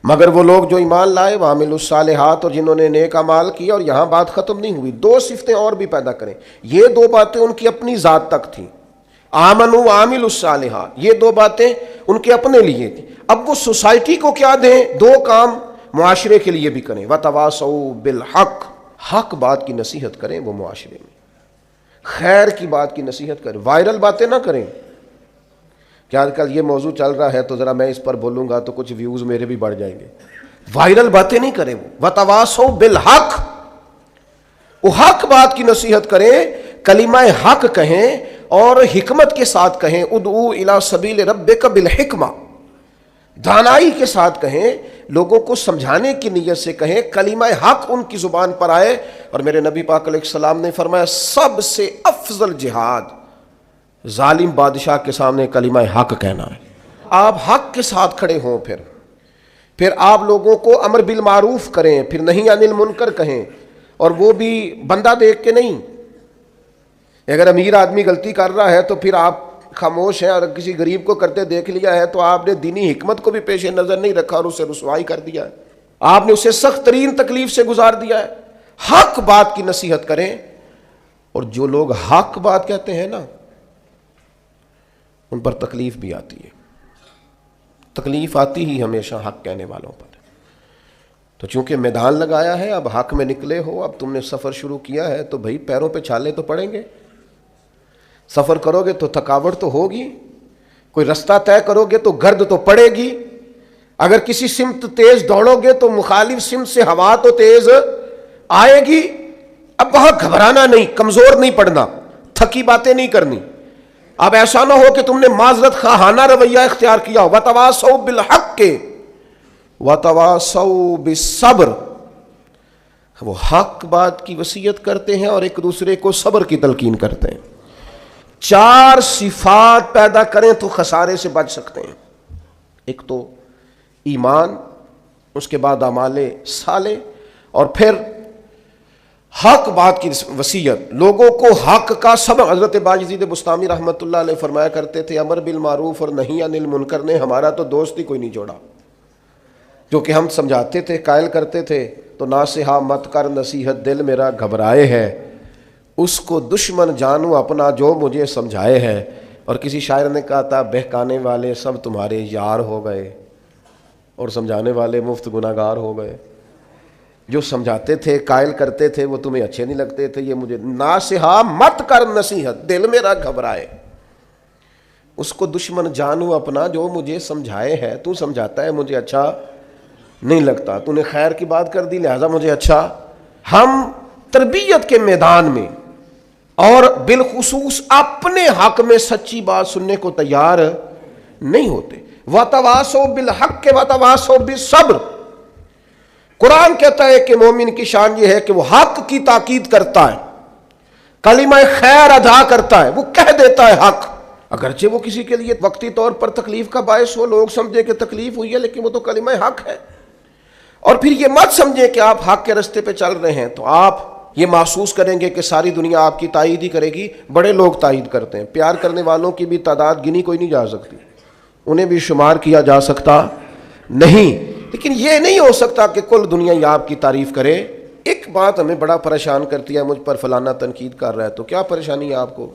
مگر وہ لوگ جو ایمان لائے وعملوا الصالحات، اور جنہوں نے نیک اعمال کیا. اور یہاں بات ختم نہیں ہوئی، دو صفتیں اور بھی پیدا کریں. یہ دو باتیں ان کی اپنی ذات تک تھیں، آمنوا وعملوا الصالحات، یہ دو باتیں ان کے اپنے لیے تھیں. اب وہ سوسائٹی کو کیا دیں؟ دو کام معاشرے کے لیے بھی کریں. وتواصوا بالحق، حق بات کی نصیحت کریں وہ معاشرے میں، خیر کی بات کی نصیحت کریں، وائرل باتیں نہ کریں. کہ آج کل یہ موضوع چل رہا ہے تو ذرا میں اس پر بولوں گا تو کچھ ویوز میرے بھی بڑھ جائیں گے. وائرل باتیں نہیں کریں. وہ وتواصوا بالحق، وہ حق بات کی نصیحت کریں، کلمہ حق کہیں اور حکمت کے ساتھ کہیں. ادعو الی سبیل ربک بالحکمہ، دانائی کے ساتھ کہیں، لوگوں کو سمجھانے کی نیت سے کہیں، کلمہ حق ان کی زبان پر آئے. اور میرے نبی پاک علیہ السلام نے فرمایا سب سے افضل جہاد ظالم بادشاہ کے سامنے کلمہ حق کہنا ہے. آپ حق کے ساتھ کھڑے ہوں، پھر آپ لوگوں کو امر بالمعروف کریں، پھر نہی عن المنکر کہیں، اور وہ بھی بندہ دیکھ کے نہیں. اگر امیر آدمی غلطی کر رہا ہے تو پھر آپ خاموش ہیں، اور کسی غریب کو کرتے دیکھ لیا ہے تو آپ نے دینی حکمت کو بھی پیش نظر نہیں رکھا اور اسے رسوائی کر دیا ہے، آپ نے اسے سخت ترین تکلیف سے گزار دیا ہے. حق بات کی نصیحت کریں. اور جو لوگ حق بات کہتے ہیں نا ان پر تکلیف بھی آتی ہے، تکلیف آتی ہی ہمیشہ حق کہنے والوں پر. تو چونکہ میدان لگایا ہے، اب حق میں نکلے ہو، اب تم نے سفر شروع کیا ہے تو بھائی پیروں پہ چھالے تو پڑیں گے. سفر کرو گے تو تھکاوٹ تو ہوگی، کوئی رستہ طے کرو گے تو گرد تو پڑے گی. اگر کسی سمت تیز دوڑو گے تو مخالف سمت سے ہوا تو تیز آئے گی. اب وہاں گھبرانا نہیں، کمزور نہیں پڑنا، تھکی باتیں نہیں کرنی. اب ایسا نہ ہو کہ تم نے معذرت خواہانہ رویہ اختیار کیا. وتواصوا بالحق وتواصوا بالصبر، وہ حق بات کی وصیت کرتے ہیں اور ایک دوسرے کو صبر کی تلقین کرتے ہیں. 4 صفات پیدا کریں تو خسارے سے بچ سکتے ہیں. ایک تو ایمان، اس کے بعد اعمال صالح، اور پھر حق بات کی وصیت، لوگوں کو حق کا سبق. حضرت باجزید بستامی رحمۃ اللہ علیہ فرمایا کرتے تھے امر بالمعروف اور نہی عن المنکر نے ہمارا تو دوست ہی کوئی نہیں جوڑا. جو کہ ہم سمجھاتے تھے، قائل کرتے تھے تو ناصحہ مت کر نصیحت دل میرا گھبرائے ہے، اس کو دشمن جانوں اپنا جو مجھے سمجھائے ہے. اور کسی شاعر نے کہا تھا بہکانے والے سب تمہارے یار ہو گئے اور سمجھانے والے مفت گناہگار ہو گئے. جو سمجھاتے تھے، قائل کرتے تھے، وہ تمہیں اچھے نہیں لگتے تھے. یہ مجھے ناصحہ مت کر نصیحت دل میرا گھبرائے، اس کو دشمن جانوں اپنا جو مجھے سمجھائے ہے. تو سمجھاتا ہے مجھے اچھا نہیں لگتا، تو نے خیر کی بات کر دی لہذا مجھے اچھا. ہم تربیت کے میدان میں اور بالخصوص اپنے حق میں سچی بات سننے کو تیار نہیں ہوتے. وتواصوا بالحق وتواصوا بالصبر. قرآن کہتا ہے کہ مومن کی شان یہ ہے کہ وہ حق کی تاکید کرتا ہے، کلمہ خیر ادا کرتا ہے، وہ کہہ دیتا ہے حق، اگرچہ وہ کسی کے لیے وقتی طور پر تکلیف کا باعث ہو، لوگ سمجھے کہ تکلیف ہوئی ہے لیکن وہ تو کلمہ حق ہے. اور پھر یہ مت سمجھے کہ آپ حق کے رستے پہ چل رہے ہیں تو آپ یہ محسوس کریں گے کہ ساری دنیا آپ کی تائید ہی کرے گی. بڑے لوگ تائید کرتے ہیں، پیار کرنے والوں کی بھی تعداد گنی کوئی نہیں جا سکتی، انہیں بھی شمار کیا جا سکتا نہیں. لیکن یہ نہیں ہو سکتا کہ کل دنیا یہ آپ کی تعریف کرے. ایک بات ہمیں بڑا پریشان کرتی ہے، مجھ پر فلانا تنقید کر رہا ہے، تو کیا پریشانی ہے آپ کو؟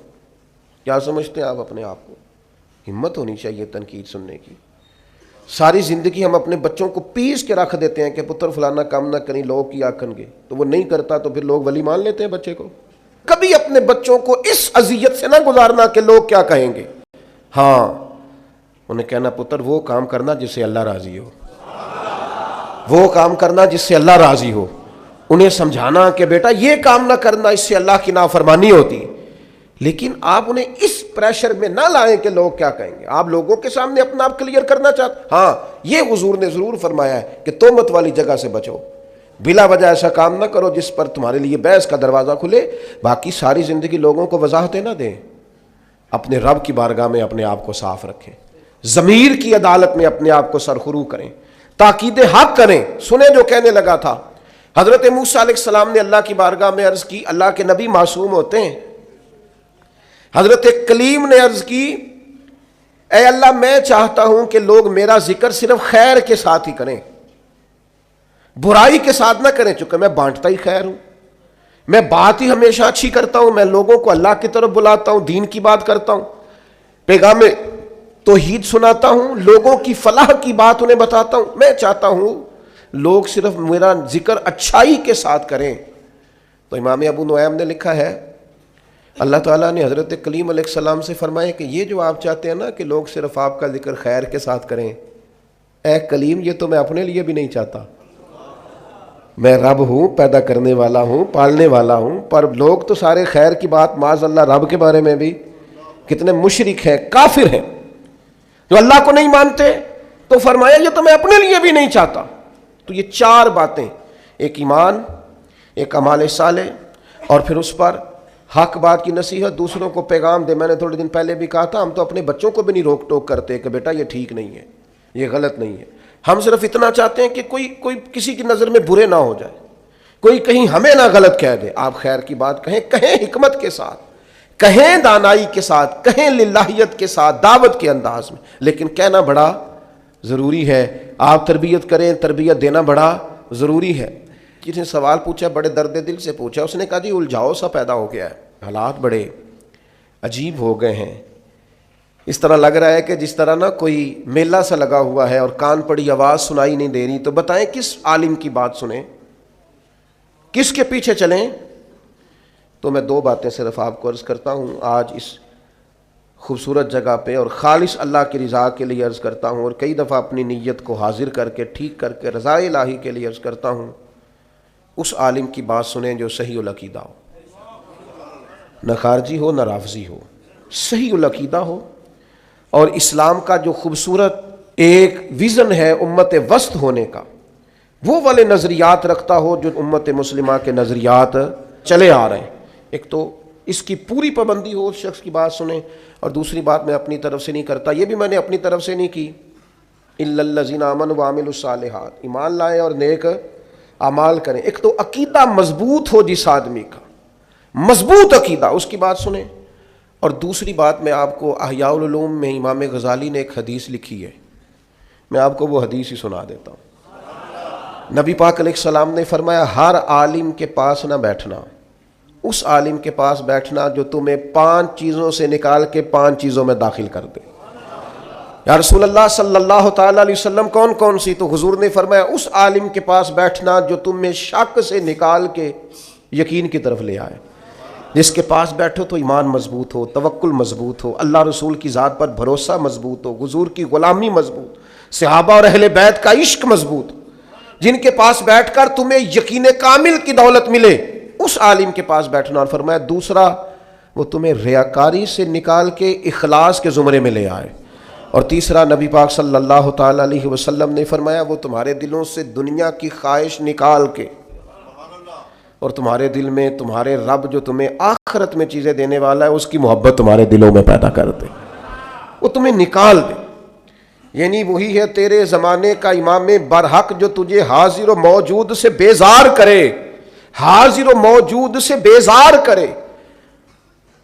کیا سمجھتے ہیں آپ اپنے آپ کو؟ ہمت ہونی چاہیے تنقید سننے کی. ساری زندگی ہم اپنے بچوں کو پیس کے رکھ دیتے ہیں کہ پتر فلانا کام نہ کریں لوگ کی آکھن گے، تو وہ نہیں کرتا تو پھر لوگ ولی مان لیتے ہیں بچے کو. کبھی اپنے بچوں کو اس اذیت سے نہ گزارنا کہ لوگ کیا کہیں گے. ہاں انہیں کہنا پتر وہ کام کرنا جس سے اللہ راضی ہو، وہ کام کرنا جس سے اللہ راضی ہو. انہیں سمجھانا کہ بیٹا یہ کام نہ کرنا، اس سے اللہ کی نافرمانی ہوتی. لیکن آپ انہیں اس پریشر میں نہ لائیں کہ لوگ کیا کہیں گے. آپ لوگوں کے سامنے اپنا آپ کلیئر کرنا چاہتے. ہاں یہ حضور نے ضرور فرمایا ہے کہ تہمت والی جگہ سے بچو، بلا وجہ ایسا کام نہ کرو جس پر تمہارے لیے بحث کا دروازہ کھلے. باقی ساری زندگی لوگوں کو وضاحتیں نہ دیں، اپنے رب کی بارگاہ میں اپنے آپ کو صاف رکھیں، ضمیر کی عدالت میں اپنے آپ کو سرخرو کریں، تاکید حق کریں. سنیں جو کہنے لگا تھا حضرت موسیٰ علیہ السلام نے اللہ کی بارگاہ میں عرض کی. اللہ کے نبی معصوم ہوتے ہیں. حضرت کلیم نے عرض کی اے اللہ میں چاہتا ہوں کہ لوگ میرا ذکر صرف خیر کے ساتھ ہی کریں. برائی کے ساتھ نہ کریں، چونکہ میں بانٹتا ہی خیر ہوں، میں بات ہی ہمیشہ اچھی کرتا ہوں، میں لوگوں کو اللہ کی طرف بلاتا ہوں، دین کی بات کرتا ہوں، پیغام توحید سناتا ہوں، لوگوں کی فلاح کی بات انہیں بتاتا ہوں، میں چاہتا ہوں لوگ صرف میرا ذکر اچھائی کے ساتھ کریں۔ تو امام ابو نعیم نے لکھا ہے اللہ تعالیٰ نے حضرت کلیم علیہ السلام سے فرمایا کہ یہ جو آپ چاہتے ہیں نا کہ لوگ صرف آپ کا ذکر خیر کے ساتھ کریں، اے کلیم یہ تو میں اپنے لیے بھی نہیں چاہتا، میں رب ہوں، پیدا کرنے والا ہوں، پالنے والا ہوں، پر لوگ تو سارے خیر کی بات معاذ اللہ رب کے بارے میں بھی کتنے مشرک ہیں، کافر ہیں جو اللہ کو نہیں مانتے، تو فرمایا یہ تو میں اپنے لیے بھی نہیں چاہتا۔ تو یہ چار باتیں، ایک ایمان، ایک اعمال صالح، اور پھر اس پر حق بات کی نصیحت، دوسروں کو پیغام دے۔ میں نے تھوڑے دن پہلے بھی کہا تھا ہم تو اپنے بچوں کو بھی نہیں روک ٹوک کرتے کہ بیٹا یہ ٹھیک نہیں ہے، یہ غلط نہیں ہے، ہم صرف اتنا چاہتے ہیں کہ کوئی کسی کی نظر میں برے نہ ہو جائے، کوئی کہیں ہمیں نہ غلط کہہ دے۔ آپ خیر کی بات کہیں حکمت کے ساتھ، کہیں دانائی کے ساتھ، کہیں للہیت کے ساتھ، دعوت کے انداز میں، لیکن کہنا بڑا ضروری ہے۔ آپ تربیت کریں، تربیت دینا بڑا ضروری ہے۔ کسی نے سوال پوچھا، بڑے درد دل سے پوچھا، اس نے کہا جی الجھاؤ سا پیدا ہو گیا ہے، حالات بڑے عجیب ہو گئے ہیں، اس طرح لگ رہا ہے کہ جس طرح نا کوئی میلہ سا لگا ہوا ہے اور کان پڑی آواز سنائی نہیں دے رہی، تو بتائیں کس عالم کی بات سنیں، کس کے پیچھے چلیں؟ تو میں دو باتیں صرف آپ کو عرض کرتا ہوں آج اس خوبصورت جگہ پہ، اور خالص اللہ کی رضا کے لیے عرض کرتا ہوں، اور کئی دفعہ اپنی نیت کو حاضر کر کے ٹھیک کر کے رضا الہی کے لیے عرض کرتا ہوں، اس عالم کی بات سنیں جو صحیح العقیدہ ہو، نہ خارجی ہو نہ رافضی ہو، صحیح العقیدہ ہو، اور اسلام کا جو خوبصورت ایک ویژن ہے امت وسط ہونے کا، وہ والے نظریات رکھتا ہو جو امت مسلمہ کے نظریات چلے آ رہے ہیں۔ ایک تو اس کی پوری پابندی ہو، اس شخص کی بات سنیں، اور دوسری بات میں اپنی طرف سے نہیں کرتا، یہ بھی میں نے اپنی طرف سے نہیں کی، الا الذین آمنوا وعملوا الصالحات، ایمان لائیں اور نیک اعمال کریں۔ ایک تو عقیدہ مضبوط ہو جس آدمی کا، مضبوط عقیدہ، اس کی بات سنیں، اور دوسری بات میں آپ کو احیاء العلوم میں امام غزالی نے ایک حدیث لکھی ہے، میں آپ کو وہ حدیث ہی سنا دیتا ہوں۔ نبی پاک علیہ السلام نے فرمایا ہر عالم کے پاس نہ بیٹھنا، اس عالم کے پاس بیٹھنا جو تمہیں 5 چیزوں سے نکال کے 5 چیزوں میں داخل کر دے۔ یا رسول اللہ صلی اللہ تعالیٰ علیہ وسلم کون کون سی؟ تو حضور نے فرمایا اس عالم کے پاس بیٹھنا جو تمہیں شک سے نکال کے یقین کی طرف لے آئے، جس کے پاس بیٹھو تو ایمان مضبوط ہو، توکل مضبوط ہو، اللہ رسول کی ذات پر بھروسہ مضبوط ہو، حضور کی غلامی مضبوط، صحابہ اور اہل بیت کا عشق مضبوط، جن کے پاس بیٹھ کر تمہیں یقین کامل کی دولت ملے، اس عالم کے پاس بیٹھنا۔ اور فرمایا دوسرا وہ تمہیں ریاکاری سے نکال کے اخلاص کے زمرے میں لے آئے، اور تیسرا نبی پاک صلی اللہ تعالیٰ علیہ وسلم نے فرمایا وہ تمہارے دلوں سے دنیا کی خواہش نکال کے، اور تمہارے دل میں تمہارے رب جو تمہیں آخرت میں چیزیں دینے والا ہے اس کی محبت تمہارے دلوں میں پیدا کر دے، وہ تمہیں نکال دے۔ یعنی وہی ہے تیرے زمانے کا امام برحق جو تجھے حاضر و موجود سے بیزار کرے، حاضر و موجود سے بیزار کرے،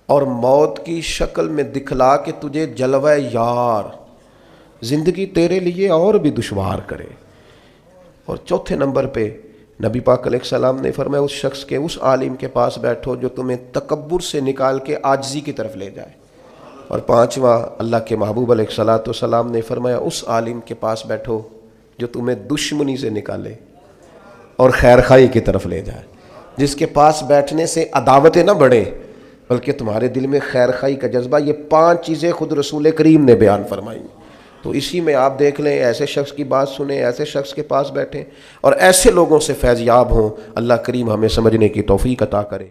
اور موت کی شکل میں دکھلا کے تجھے جلوہ یار زندگی تیرے لیے اور بھی دشوار کرے۔ اور چوتھے نمبر پہ نبی پاک علیہ السلام نے فرمایا اس شخص کے، اس عالم کے پاس بیٹھو جو تمہیں تکبر سے نکال کے عاجزی کی طرف لے جائے۔ اور پانچواں اللہ کے محبوب علیہ الصلوۃ والسلام نے فرمایا اس عالم کے پاس بیٹھو جو تمہیں دشمنی سے نکالے اور خیر خواہی کی طرف لے جائے، جس کے پاس بیٹھنے سے عداوتیں نہ بڑھیں بلکہ تمہارے دل میں خیر خواہی کا جذبہ۔ یہ 5 چیزیں خود رسول کریم نے بیان فرمائی، تو اسی میں آپ دیکھ لیں، ایسے شخص کی بات سنیں، ایسے شخص کے پاس بیٹھیں، اور ایسے لوگوں سے فیض یاب ہوں۔ اللہ کریم ہمیں سمجھنے کی توفیق عطا کرے۔